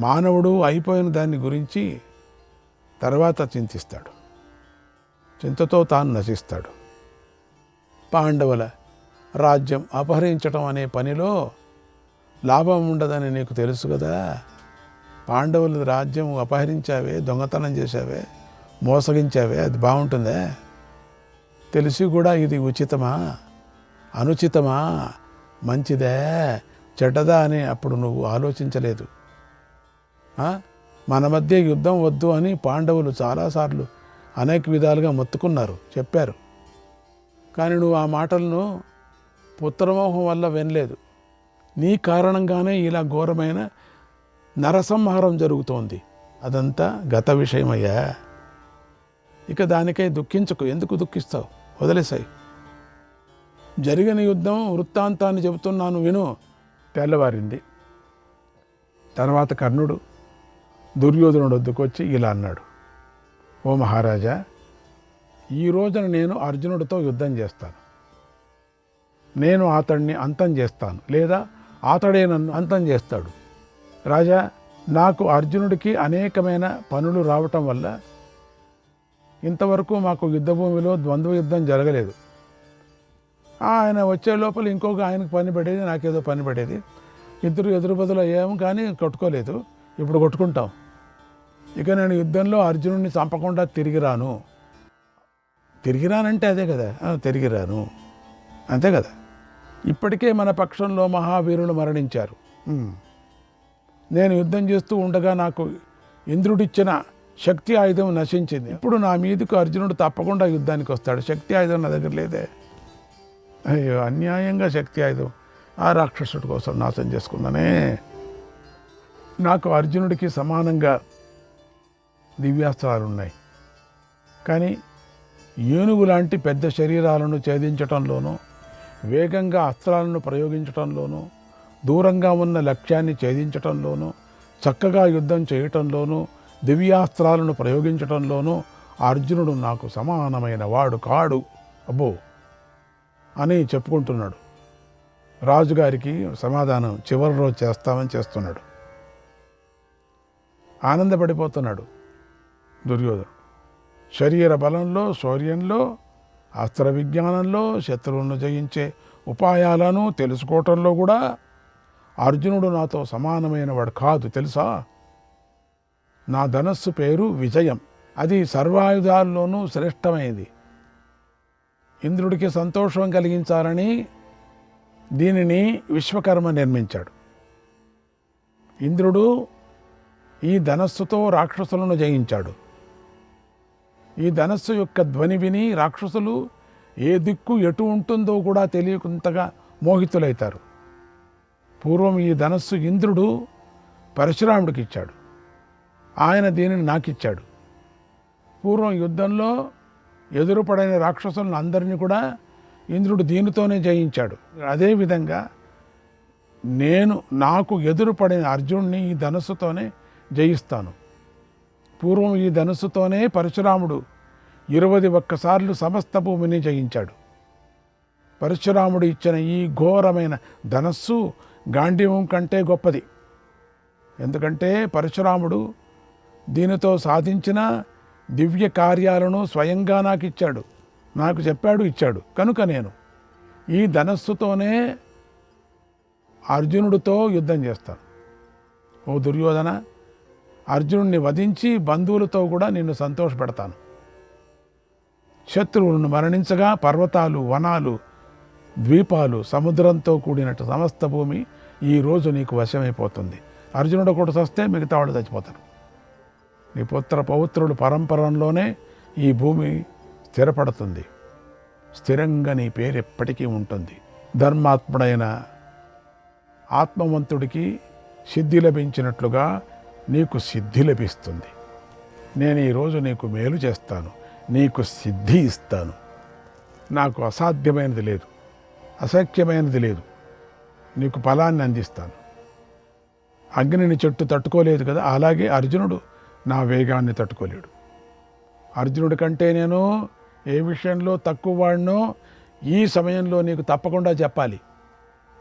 మానవుడు అయిపోయిన దాన్ని గురించి తర్వాత చింతిస్తాడు. చింతతో తాను నశిస్తాడు. పాండవుల రాజ్యం అపహరించడం అనే పనిలో లాభం ఉండదని నీకు తెలుసు కదా. పాండవుల రాజ్యం అపహరించావే, దొంగతనం చేశావే, మోసగించావే, అది బాగుంటుందే? తెలిసి కూడా ఇది ఉచితమా, అనుచితమా, మంచిదే, చెడ్డదా అని అప్పుడు నువ్వు ఆలోచించలేదు. మన మధ్య యుద్ధం వద్దు అని పాండవులు చాలాసార్లు అనేక విధాలుగా మొత్తుకున్నారు, చెప్పారు. కానీ నువ్వు ఆ మాటలను పుత్రమోహం వల్ల వినలేదు. నీ కారణంగానే ఇలా ఘోరమైన నరసంహారం జరుగుతోంది. అదంతా గత విషయమయ్యా. ఇక దానికై దుఃఖించకు. ఎందుకు దుఃఖిస్తావు? వదిలేసాయి. జరిగిన యుద్ధం వృత్తాంతాన్ని చెబుతున్నాను, విను. తెల్లవారింది. తర్వాత కర్ణుడు దుర్యోధనుడు వద్దకొచ్చి ఇలా అన్నాడు: ఓ మహారాజా, ఈ రోజున నేను అర్జునుడితో యుద్ధం చేస్తాను. నేను అతడిని అంతం చేస్తాను, లేదా అతడే నన్ను అంతం చేస్తాడు. రాజా, నాకు అర్జునుడికి అనేకమైన పనులు రావటం వల్ల ఇంతవరకు మాకు యుద్ధభూమిలో ద్వంద్వ యుద్ధం జరగలేదు. ఆయన వచ్చే లోపల ఇంకొక ఆయనకు పని పడేది, నాకేదో పని పడేది. ఇద్దరు ఎదురు బదులు అయ్యాము, కానీ కొట్టుకోలేదు. ఇప్పుడు కొట్టుకుంటాం. ఇక నేను యుద్ధంలో అర్జునుడిని చంపకుండా తిరిగి రానంటే అదే కదా, తిరిగి రాను, అంతే కదా. ఇప్పటికే మన పక్షంలో మహావీరులు మరణించారు. నేను యుద్ధం చేస్తూ ఉండగా నాకు ఇంద్రుడిచ్చిన శక్తి ఆయుధం నశించింది. ఇప్పుడు నా మీదకు అర్జునుడు తప్పకుండా యుద్ధానికి వస్తాడు. శక్తి ఆయుధం నా దగ్గర లేదే. అయ్యో, అన్యాయంగా శక్తి ఆయుధం ఆ రాక్షసుడి కోసం నాశనం చేసుకున్నానే. నాకు అర్జునుడికి సమానంగా దివ్యాస్త్రాలు ఉన్నాయి, కానీ ఏనుగు లాంటి పెద్ద శరీరాలను ఛేదించటంలోనూ, వేగంగా అస్త్రాలను ప్రయోగించటంలోనూ, దూరంగా ఉన్న లక్ష్యాన్ని ఛేదించటంలోనూ, చక్కగా యుద్ధం చేయటంలోనూ, దివ్యాస్త్రాలను ప్రయోగించటంలోనూ అర్జునుడు నాకు సమానమైన వాడు కాడు, అబ్బో అని చెప్పుకుంటున్నాడు. రాజుగారికి సమాధానం చివరి రోజు చేస్తామని చేస్తున్నాడు. ఆనందపడిపోతున్నాడు దుర్యోధనుడు. శరీర బలంలో, శౌర్యంలో, అస్త్ర విజ్ఞానంలో, శత్రువులను జయించే ఉపాయాలను తెలుసుకోవటంలో కూడా అర్జునుడు నాతో సమానమైన వాడు కాదు, తెలుసా? నా ధనస్సు పేరు విజయం. అది సర్వాయుధాల్లోనూ శ్రేష్టమైనది. ఇంద్రుడికి సంతోషం కలిగించాలని దీనిని విశ్వకర్మ నిర్మించాడు. ఇంద్రుడు ఈ ధనస్సుతో రాక్షసులను జయించాడు. ఈ ధనస్సు యొక్క ధ్వని విని రాక్షసులు ఏ దిక్కు ఎటు ఉంటుందో కూడా తెలియకుంతగా మోహితులైతారు. పూర్వం ఈ ధనస్సు ఇంద్రుడు పరశురాముడికి ఇచ్చాడు. ఆయన దీనిని నాకిచ్చాడు. పూర్వం యుద్ధంలో ఎదురుపడైన రాక్షసులను అందరినీ కూడా ఇంద్రుడు దీనితోనే జయించాడు. అదేవిధంగా నాకు ఎదురుపడిన అర్జునుడిని ఈ ధనస్సుతోనే జయిస్తాను. పూర్వం ఈ ధనుస్సుతోనే పరశురాముడు 21 సార్లు సమస్త భూమిని జయించాడు. పరశురాముడు ఇచ్చిన ఈ ఘోరమైన ధనస్సు గాంధీవం కంటే గొప్పది. ఎందుకంటే పరశురాముడు దీనితో సాధించిన దివ్య కార్యాలను స్వయంగా నాకు ఇచ్చాడు, నాకు చెప్పాడు, ఇచ్చాడు. కనుక నేను ఈ ధనస్సుతోనే అర్జునుడితో యుద్ధం చేస్తాను. ఓ దుర్యోధన, అర్జునుడిని వధించి బంధువులతో కూడా నిన్ను సంతోషపెడతాను. శత్రువులను మరణించగా పర్వతాలు, వనాలు, ద్వీపాలు, సముద్రంతో కూడినట్టు సమస్త భూమి ఈరోజు నీకు వశమైపోతుంది. అర్జునుడు కూడా చస్తే మిగతా వాళ్ళు చచ్చిపోతారు. నీ పుత్ర పౌత్రుడు పరంపరంలోనే ఈ భూమి స్థిరపడుతుంది. స్థిరంగా నీ పేరు ఎప్పటికీ ఉంటుంది. ధర్మాత్ముడైన ఆత్మవంతుడికి సిద్ధి లభించినట్లుగా నీకు సిద్ధి లభిస్తుంది. నేను ఈరోజు నీకు మేలు చేస్తాను, నీకు సిద్ధి ఇస్తాను. నాకు అసాధ్యమైనది లేదు, అసఖ్యమైనది లేదు. నీకు ఫలాన్ని అందిస్తాను. అగ్నిని చెట్టు తట్టుకోలేదు కదా, అలాగే అర్జునుడు నా వేగాన్ని తట్టుకోలేడు. అర్జునుడి కంటే నేను ఏ విషయంలో తక్కువ వాడినో ఈ సమయంలో నీకు తప్పకుండా చెప్పాలి.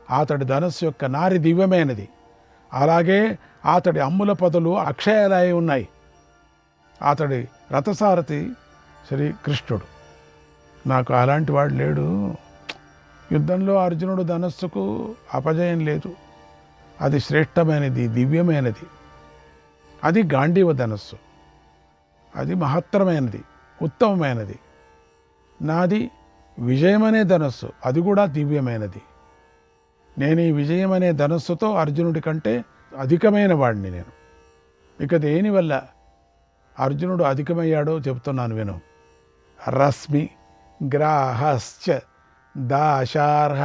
అతడి ధనస్సు యొక్క నారి దివ్యమైనది. అలాగే అతడి అమ్ముల పొదలు అక్షయాలై ఉన్నాయి. అతడి రథసారథి శ్రీకృష్ణుడు. నాకు అలాంటి వాడు లేడు. యుద్ధంలో అర్జునుడు ధనస్సుకు అపజయం లేదు. అది శ్రేష్టమైనది, దివ్యమైనది. అది గాంధీవ ధనస్సు. అది మహత్తరమైనది, ఉత్తమమైనది. నాది విజయమనే ధనస్సు, అది కూడా దివ్యమైనది. నేను ఈ విజయమనే ధనస్సుతో అర్జునుడి కంటే అధికమైన వాడిని నేను. ఇక దేనివల్ల అర్జునుడు అధికమయ్యాడో చెబుతున్నాను విను. రశ్మి గ్రాహశ్చ దాశార్హ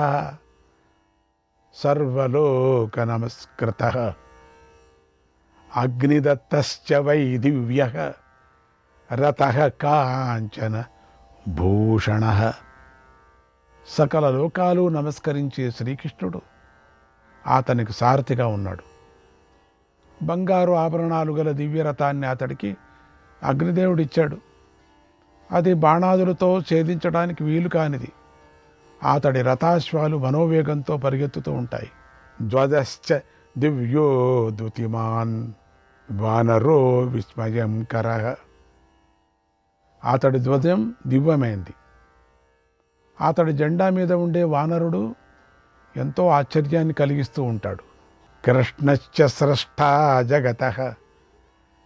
సర్వలోక నమస్కృత అగ్నిదత్తశ్చ వై దివ్యః రథః కాంచన భూషణః. సకల లోకాలు నమస్కరించే శ్రీకృష్ణుడు అతనికి సారథిగా ఉన్నాడు. బంగారు ఆభరణాలు గల దివ్యరథాన్ని అతడికి అగ్నిదేవుడిచ్చాడు. అది బాణాదులతో ఛేదించడానికి వీలు కానిది. అతడి రథాశ్వాలు మనోవేగంతో పరిగెత్తుతూ ఉంటాయి. ధ్వజశ్చ దివ్యో ద్యుతిమాన్ వానరో విస్మయంకర. అతడి ధ్వజం దివ్యమైంది. అతడి జెండా మీద ఉండే వానరుడు ఎంతో ఆశ్చర్యాన్ని కలిగిస్తూ ఉంటాడు. కృష్ణశ్చ స్రష్టా జగతః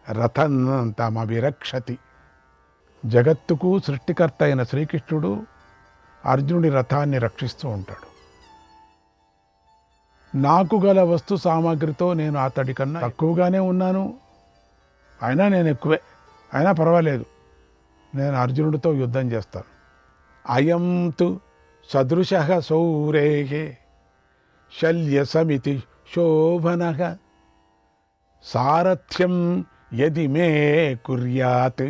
రథం తమభిరక్షతి. జగత్తుకు సృష్టికర్త అయిన శ్రీకృష్ణుడు అర్జునుడి రథాన్ని రక్షిస్తూ ఉంటాడు. నాకు గల వస్తు సామాగ్రితో నేను అతడి కన్నా తక్కువగానే ఉన్నాను. అయినా నేను ఎక్కువే. అయినా పర్వాలేదు, నేను అర్జునుడితో యుద్ధం చేస్తాను. అయం తు సదృశః సౌరేః శల్యసమితి శోభనః సారథ్యం యది మే కుర్యాత్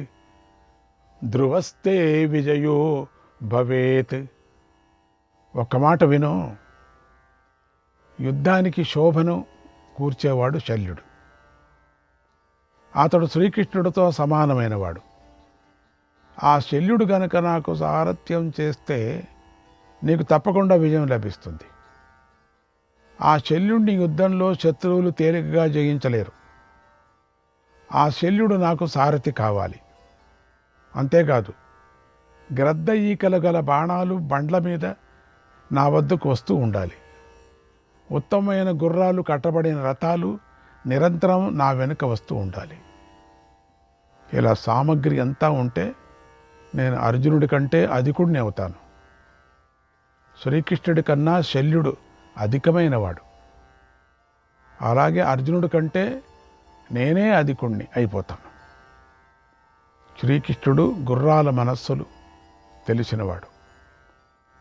ధ్రువస్తే విజయో భవేత్. ఒక్క మాట విను. యుద్ధానికి శోభను కూర్చేవాడు శల్యుడు. అతడు శ్రీకృష్ణుడితో సమానమైనవాడు. ఆ శల్యుడు గనక నాకు సారథ్యం చేస్తే నీకు తప్పకుండా విజయం లభిస్తుంది. ఆ శల్యుడిని యుద్ధంలో శత్రువులు తేలికగా జయించలేరు. ఆ శల్యుడు నాకు సారథి కావాలి. అంతేకాదు, గ్రద్ద ఈకలు గల బాణాలు బండ్ల మీద నా వద్దకు వస్తూ ఉండాలి. ఉత్తమమైన గుర్రాలు కట్టబడిన రథాలు నిరంతరం నా వెనుక వస్తూ ఉండాలి. ఇలా సామగ్రి అంతా ఉంటే నేను అర్జునుడి కంటే అధికుడిని అవుతాను. శ్రీకృష్ణుడి కన్నా శల్యుడు అధికమైనవాడు. అలాగే అర్జునుడి కంటే నేనే అధికుణ్ణి అయిపోతాను. శ్రీకృష్ణుడు గుర్రాల మనస్సులు తెలిసినవాడు.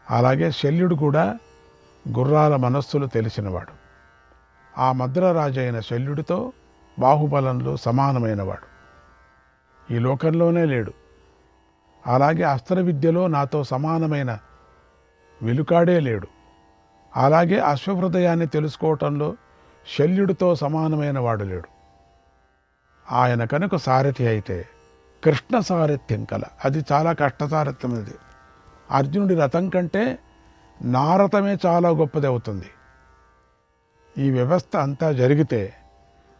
అలాగే శల్యుడు కూడా గుర్రాల మనస్సులు తెలిసినవాడు. ఆ మద్రరాజైన శల్యుడితో బాహుబలంలో సమానమైనవాడు ఈ లోకంలోనే లేడు. అలాగే అస్త్ర విద్యలో నాతో సమానమైన వెలుకాడే లేడు. అలాగే అశ్వహృదయాన్ని తెలుసుకోవటంలో శల్యుడితో సమానమైన వాడు లేడు. ఆయన కనుక సారథి అయితే కృష్ణ సారథ్యం కల, అది చాలా కష్టసారథ్యమైనది. అర్జునుడి రథం కంటే నా రథమే చాలా గొప్పది అవుతుంది. ఈ వ్యవస్థ అంతా జరిగితే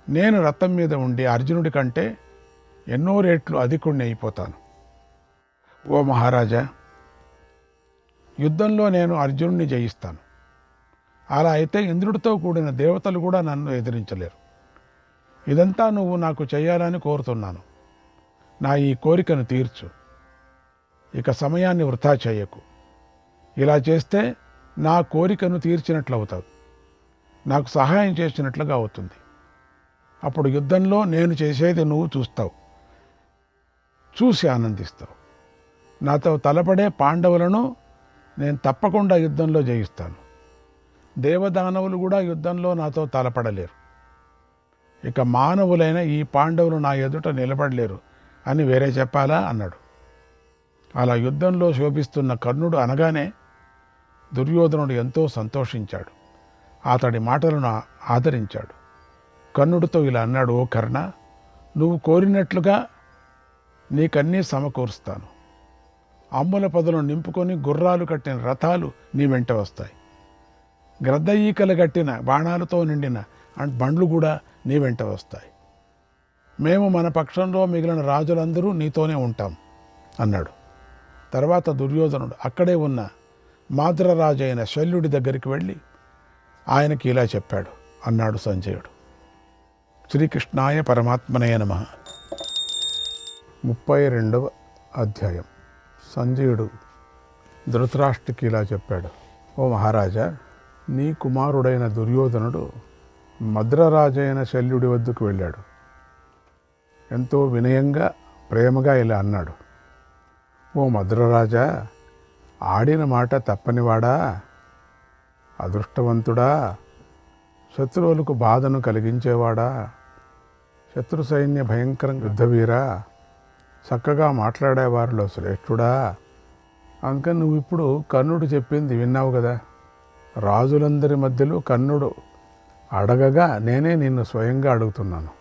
నేను రథం మీద ఉండి అర్జునుడి కంటే ఎన్నో రెట్లు అధికుణ్ణి అయిపోతాను. ఓ మహారాజా, యుద్ధంలో నేను అర్జునుడిని జయిస్తాను. అలా అయితే ఇంద్రుడితో కూడిన దేవతలు కూడా నన్ను ఎదిరించలేరు. ఇదంతా నువ్వు నాకు చేయాలని కోరుతున్నాను. నా ఈ కోరికను తీర్చు. ఇక సమయాన్ని వృధా చేయకు. ఇలా చేస్తే నా కోరికను తీర్చినట్లు అవుతావు, నాకు సహాయం చేసినట్లుగా అవుతుంది. అప్పుడు యుద్ధంలో నేను చేసేది నువ్వు చూస్తావు, చూసి ఆనందిస్తావు. నాతో తలపడే పాండవులను నేను తప్పకుండా యుద్ధంలో జయిస్తాను. దేవదానవులు కూడా యుద్ధంలో నాతో తలపడలేరు. ఇక మానవులైన ఈ పాండవులు నా ఎదుట నిలబడలేరు అని వేరే చెప్పాలా అన్నాడు. అలా యుద్ధంలో శోభిస్తున్న కర్ణుడు అనగానే దుర్యోధనుడు ఎంతో సంతోషించాడు. అతడి మాటలను ఆదరించాడు. కర్ణుడితో ఇలా అన్నాడు, ఓ కర్ణ, నువ్వు కోరినట్లుగా నీకన్నీ సమకూరుస్తాను. అమ్ముల పొదలు నింపుకొని గుర్రాలు కట్టిన రథాలు నీ వెంట వస్తాయి. గ్రద్ద ఈకలు కట్టిన బాణాలతో నిండిన అండ్ బండ్లు కూడా నీ వెంట వస్తాయి. మేము మన పక్షంలో మిగిలిన రాజులందరూ నీతోనే ఉంటాం అన్నాడు. తర్వాత దుర్యోధనుడు అక్కడే ఉన్న మాద్రరాజు అయిన శల్యుడి దగ్గరికి వెళ్ళి ఆయనకి ఇలా చెప్పాడు అన్నాడు సంజయుడు. శ్రీకృష్ణాయ పరమాత్మనే నమః. 32వ అధ్యాయం. సంజయుడు ధృతరాష్ట్రుడికి ఇలా చెప్పాడు. ఓ మహారాజా, నీ కుమారుడైన దుర్యోధనుడు మద్రరాజైన శల్యుడి వద్దకు వెళ్ళాడు. ఎంతో వినయంగా ప్రేమగా ఇలా అన్నాడు. ఓ మద్రరాజా, ఆడిన మాట తప్పనివాడా, అదృష్టవంతుడా, శత్రువులకు బాధను కలిగించేవాడా, శత్రు సైన్య భయంకర యుద్ధవీరా, చక్కగా మాట్లాడేవారిలో శ్రేష్ఠుడా. అందుకని నువ్వు ఇప్పుడు కర్ణుడు చెప్పింది విన్నావు కదా. రాజులందరి మధ్యలో కర్ణుడు అడగగా నేనే నిన్ను స్వయంగా అడుగుతున్నాను.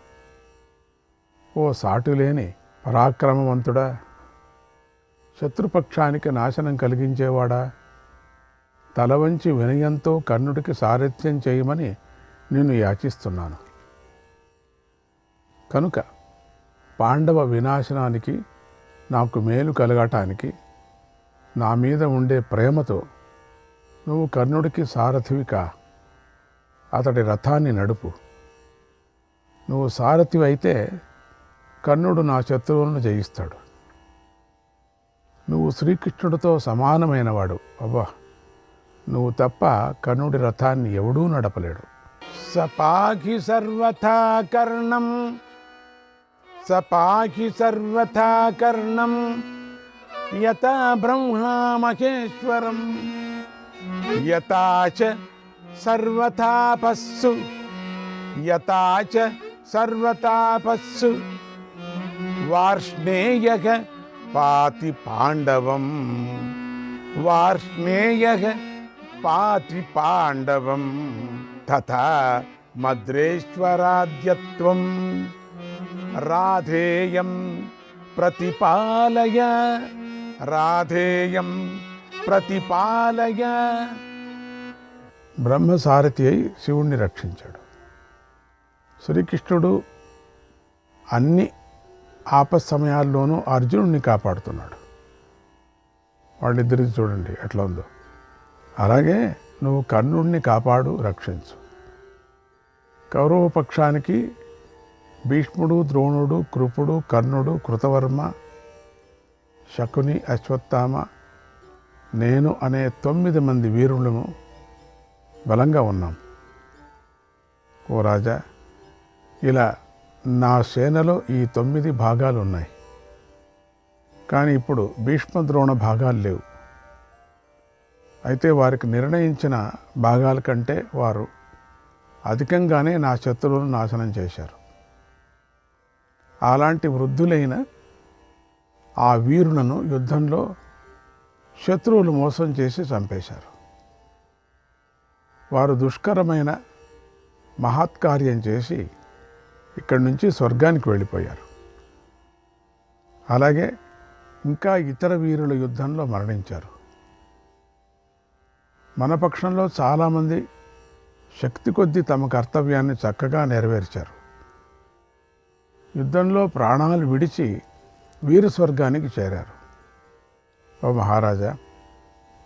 ఓ సాటులేని పరాక్రమవంతుడా, శత్రుపక్షానికి నాశనం కలిగించేవాడా, తల వంచి వినయంతో కర్ణుడికి సారథ్యం చేయమని నిన్ను యాచిస్తున్నాను. కనుక పాండవ వినాశనానికి నాకు మేలు కలగటానికి నా మీద ఉండే ప్రేమతో నువ్వు కర్ణుడికి సారథివి కా. అతడి రథాన్ని నడుపు. నువ్వు సారథివి అయితే కర్ణుడు నా శత్రువులను జయిస్తాడు. నువ్వు శ్రీకృష్ణుడితో సమానమైనవాడు. అబ్బా, నువ్వు తప్ప కర్ణుడి రథాన్ని ఎవడూ నడపలేడు. సపాఖి సర్వథా కర్ణం, సపాఖి సర్వథా కర్ణం, యథా బ్రహ్మా మహేశ్వరం, యథా చ సర్వతాపస్సు, యథా చ సర్వతాపస్సు, వార్ష్ణేయః పాతి పాండవం, వార్ష్ణేయః పాతి పాండవం, తథా మద్రేశ్వరాద్యత్వం రాధేయం ప్రతిపాలయ, రాధేయం ప్రతిపాలయ. బ్రహ్మసారథి అయి శివుణ్ణి రక్షించాడు. శ్రీకృష్ణుడు అన్ని ఆపత్ సమయాల్లోనూ అర్జునుడిని కాపాడుతున్నాడు. వాళ్ళిద్దరిది చూడండి ఎట్లా ఉందో. అలాగే నువ్వు కర్ణుడిని కాపాడు, రక్షించు. కౌరవ పక్షానికి భీష్ముడు, ద్రోణుడు, కృపుడు, కర్ణుడు, కృతవర్మ, శకుని, అశ్వత్థామ, నేను అనే 9 మంది వీరులను బలంగా ఉన్నాం. ఓ రాజా, ఇలా నా సేనలో ఈ 9 భాగాలు ఉన్నాయి. కానీ ఇప్పుడు భీష్మ, ద్రోణ భాగాలు లేవు. అయితే వారికి నిర్ణయించిన భాగాల కంటే వారు అధికంగానే నా శత్రువులను నాశనం చేశారు. అలాంటి వృద్ధులైన ఆ వీరులను యుద్ధంలో శత్రువులు మోసం చేసి చంపేశారు. వారు దుష్కరమైన మహత్కార్యం చేసి ఇక్కడి నుంచి స్వర్గానికి వెళ్ళిపోయారు. అలాగే ఇంకా ఇతర వీరుల యుద్ధంలో మరణించారు. మన పక్షంలో చాలామంది శక్తి కొద్దీ తమ కర్తవ్యాన్ని చక్కగా నెరవేర్చారు. యుద్ధంలో ప్రాణాలు విడిచి వీర స్వర్గానికి చేరారు. ఓ మహారాజా,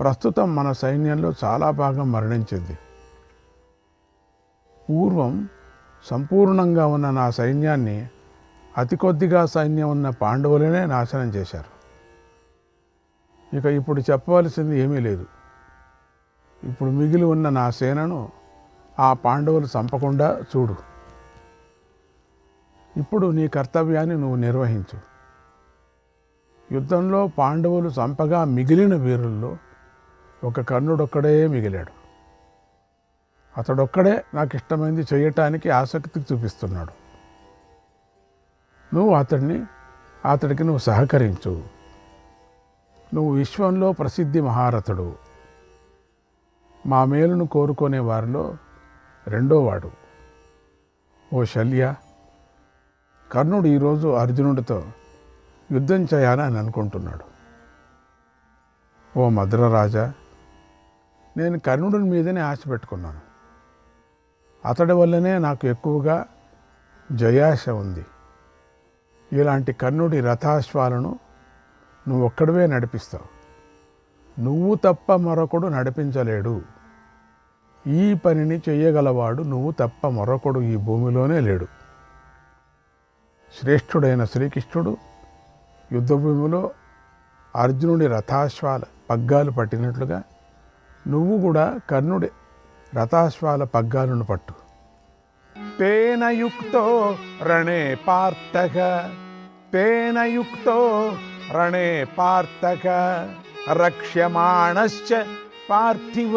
ప్రస్తుతం మన సైన్యంలో చాలా భాగం మరణించింది. పూర్వం సంపూర్ణంగా ఉన్న నా సైన్యాన్ని అతి కొద్దిగా సైన్యం ఉన్న పాండవులనే నాశనం చేశారు. ఇక ఇప్పుడు చెప్పవలసింది ఏమీ లేదు. ఇప్పుడు మిగిలి ఉన్న నా సేనను ఆ పాండవులు చంపకుండా చూడు. ఇప్పుడు నీ కర్తవ్యాన్ని నువ్వు నిర్వహించు. యుద్ధంలో పాండవులు చంపగా మిగిలిన వీరుల్లో ఒక కర్ణుడొక్కడే మిగిలాడు. అతడొక్కడే నాకు ఇష్టమైంది చేయటానికి ఆసక్తి చూపిస్తున్నాడు. నువ్వు అతడికి నువ్వు సహకరించు. నువ్వు విశ్వంలో ప్రసిద్ధి మహారథుడు. మా మేలును కోరుకునే వారిలో రెండోవాడు. ఓ శల్య, కర్ణుడు ఈరోజు అర్జునుడితో యుద్ధం చేయాలని అనుకుంటున్నాడు. ఓ మద్రరాజా, నేను కర్ణుడి మీదనే ఆశ పెట్టుకున్నాను. అతడి వల్లనే నాకు ఎక్కువగా జయాశ ఉంది. ఇలాంటి కర్ణుడి రథాశ్వాలను నువ్వు ఒక్కడివే నడిపిస్తావు. నువ్వు తప్ప మరొకడు నడిపించలేడు. ఈ పనిని చెయ్యగలవాడు నువ్వు తప్ప మరొకడు ఈ భూమిలోనే లేడు. శ్రేష్ఠుడైన శ్రీకృష్ణుడు యుద్ధభూమిలో అర్జునుడి రథాశ్వాల పగ్గాలు పట్టినట్లుగా నువ్వు కూడా కర్ణుడి రథాశ్వాల పగ్గాలను పట్టు. తేన యుక్తో రణే పార్థః, తేన యుక్తో రణే పార్థః, రక్ష్యమాణశ్చ పార్థివ,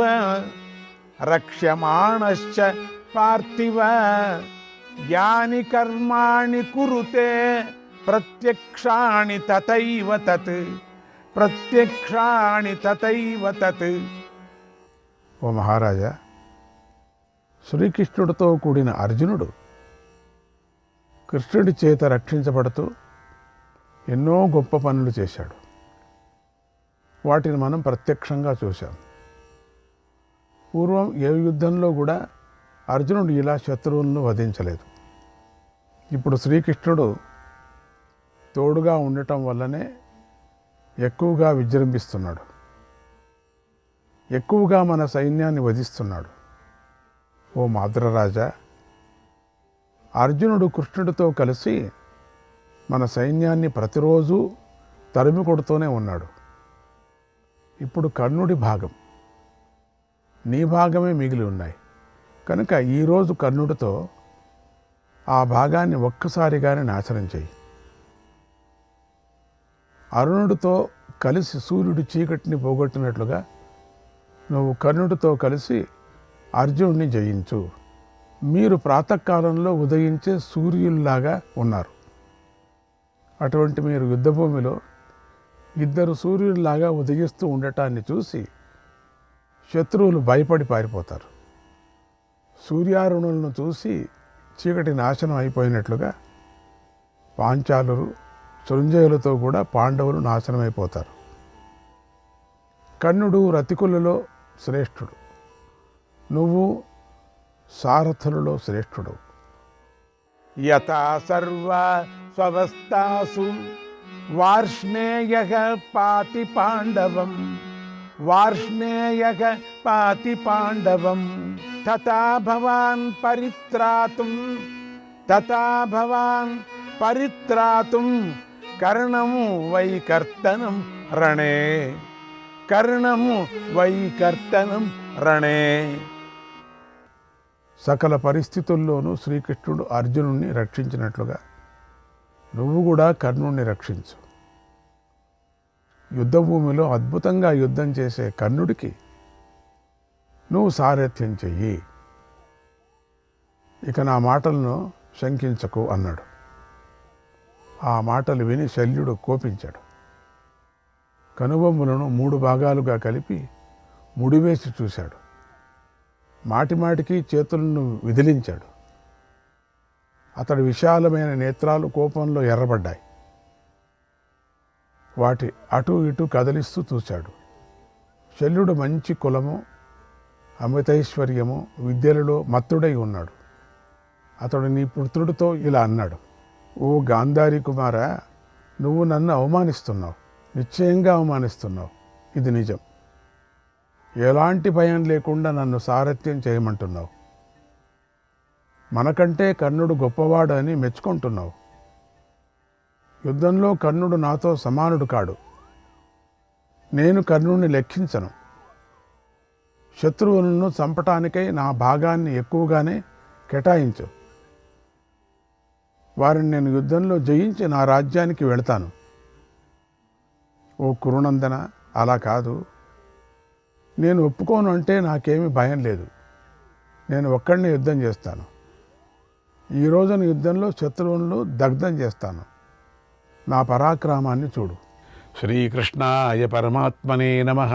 రక్ష్యమాణశ్చ పార్థివ, యాని కర్మాణి కురుతే ప్రత్యక్షాణి తథైవ తత్, ప్రత్యక్షాణి తథైవ తత్. ఓ మహారాజా, శ్రీకృష్ణుడితో కూడిన అర్జునుడు కృష్ణుడి చేత రక్షించబడుతూ ఎన్నో గొప్ప పనులు చేశాడు. వాటిని మనం ప్రత్యక్షంగా చూశాం. పూర్వం ఏ యుద్ధంలో కూడా అర్జునుడు ఇలా శత్రువులను వధించలేదు. ఇప్పుడు శ్రీకృష్ణుడు తోడుగా ఉండటం వల్లనే ఎక్కువగా విజృంభిస్తున్నాడు, ఎక్కువగా మన సైన్యాన్ని వధిస్తున్నాడు. ఓ మాద్రరాజా, అర్జునుడు కృష్ణుడితో కలిసి మన సైన్యాన్ని ప్రతిరోజు తరిమి కొడుతూనే ఉన్నాడు. ఇప్పుడు కర్ణుడి భాగం, నీ భాగమే మిగిలి ఉన్నాయి కనుక ఈరోజు కర్ణుడితో ఆ భాగాన్ని ఒక్కసారిగానే నాశనం చేయి. అరుణుడితో కలిసి సూర్యుడి చీకటిని పోగొట్టినట్లుగా నువ్వు కర్ణుడితో కలిసి అర్జునుడిని జయించు. మీరు ప్రాతకాలంలో ఉదయించే సూర్యుల్లాగా ఉన్నారు. అటువంటి మీరు యుద్ధభూమిలో ఇద్దరు సూర్యుల్లాగా ఉదయిస్తూ ఉండటాన్ని చూసి శత్రువులు భయపడి పారిపోతారు. సూర్యారుణులను చూసి చీకటి నాశనం అయిపోయినట్లుగా పాంచాలురు సృంజయులతో కూడా పాండవులు నాశనమైపోతారు. కర్ణుడు రతికులలో శ్రేష్ఠుడు, నువ్వు సారథులలో శ్రేష్ఠుడు. యథా సర్వా స్వవస్థాసు వార్ష్ణేయః పాతి పాండవం, వార్ష్ణేయః పాతి పాండవం, తథా భవాన్ పరిత్రాతుం, తథా భవాన్ పరిత్రాతుం కర్ణము వై కర్తనం రణే, కర్ణము వై కర్తనం రణే. సకల పరిస్థితుల్లోనూ శ్రీకృష్ణుడు అర్జునుడిని రక్షించినట్లుగా నువ్వు కూడా కర్ణుడిని రక్షించు. యుద్ధభూమిలో అద్భుతంగా యుద్ధం చేసే కర్ణుడికి నువ్వు సారథ్యం చెయ్యి. ఇక నా మాటలను శంకించకు అన్నాడు. ఆ మాటలు విని శల్యుడు కోపించాడు. కనుబొమ్మలను 3 భాగాలుగా కలిపి ముడివేసి చూశాడు. మాటిమాటికి చేతులను విదిలించాడు. అతడి విశాలమైన నేత్రాలు కోపంలో ఎర్రబడ్డాయి. వాటి అటు ఇటు కదిలిస్తూ చూశాడు. శల్యుడు మంచి కులము, అమితైశ్వర్యము, విద్యలలో మత్తుడై ఉన్నాడు. అతడు నీ పుత్రుడితో ఇలా అన్నాడు: ఓ గాంధారి కుమారా, నువ్వు నన్ను అవమానిస్తున్నావు, నిశ్చయంగా అవమానిస్తున్నావు. ఇది నిజం. ఎలాంటి భయం లేకుండా నన్ను సారథ్యం చేయమంటున్నావు. మనకంటే కర్ణుడు గొప్పవాడు అని మెచ్చుకుంటున్నావు. యుద్ధంలో కర్ణుడు నాతో సమానుడు కాడు. నేను కర్ణుడిని లెక్కించను. శత్రువులను చంపటానికై నా భాగాన్ని ఎక్కువగానే కేటాయించు. వారిని నేను యుద్ధంలో జయించి నా రాజ్యానికి వెళతాను. ఓ కురునందన, అలా కాదు. నేను ఒప్పుకోను అంటే నాకేమీ భయం లేదు. నేను ఒక్కడిని యుద్ధం చేస్తాను. ఈ రోజున యుద్ధంలో శత్రువులను దగ్ధం చేస్తాను. నా పరాక్రమాన్ని చూడు. శ్రీకృష్ణాయ పరమాత్మనే నమః.